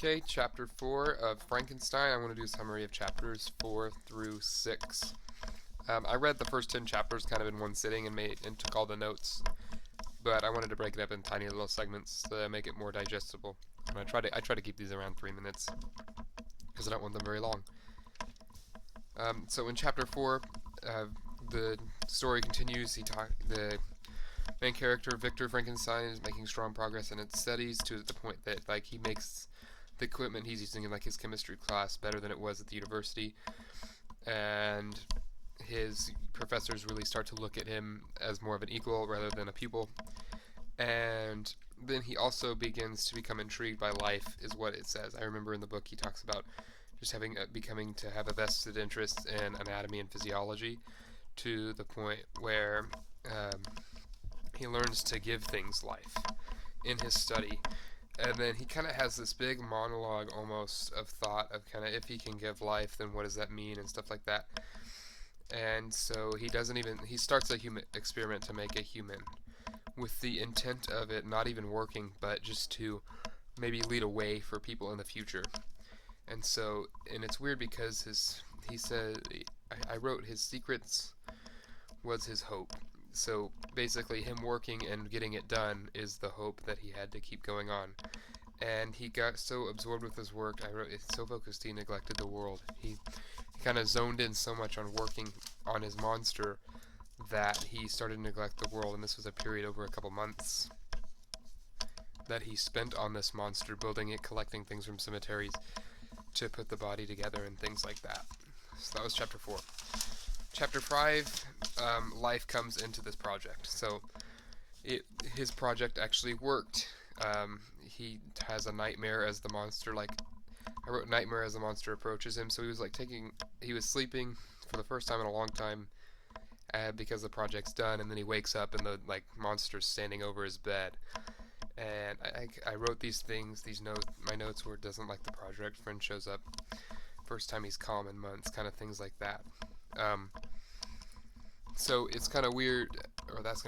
Okay, chapter 4 of Frankenstein. I want to do a summary of chapters 4 through 6. I read the first 10 chapters kind of in one sitting and took all the notes, but I wanted to break it up in tiny little segments to make it more digestible. And I try to keep these around 3 minutes because I don't want them very long. So in chapter 4, the story continues. The main character Victor Frankenstein is making strong progress in its studies to the point that he makes the equipment he's using in his chemistry class better than it was at the university, and his professors really start to look at him as more of an equal rather than a pupil. And then he also begins to become intrigued by life, is what it says. I remember in the book he talks about just becoming to have a vested interest in anatomy and physiology to the point where um, he learns to give things life in his study. And then he kind of has this big monologue almost of thought of kind of if he can give life, then what does that mean and stuff like that. And so he starts a human experiment to make a human with the intent of it not even working, but just to maybe lead a way for people in the future. And it's weird because he said, I wrote his secrets was his hope. So basically, him working and getting it done is the hope that he had to keep going on. And he got so absorbed with his work, I wrote, it's so focused he neglected the world. He kind of zoned in so much on working on his monster that he started to neglect the world, and this was a period over a couple months that he spent on this monster, building it, collecting things from cemeteries to put the body together and things like that. So that was chapter 4. Chapter 5, life comes into this project. So his project actually worked. He has a nightmare as the monster, I wrote nightmare as the monster approaches him. So he was sleeping for the first time in a long time because the project's done, and then he wakes up and the monster's standing over his bed. And I wrote these things, my notes where it doesn't like the project. Friend shows up, first time he's calm in months, kind of things like that. So it's kind of weird, or that's going to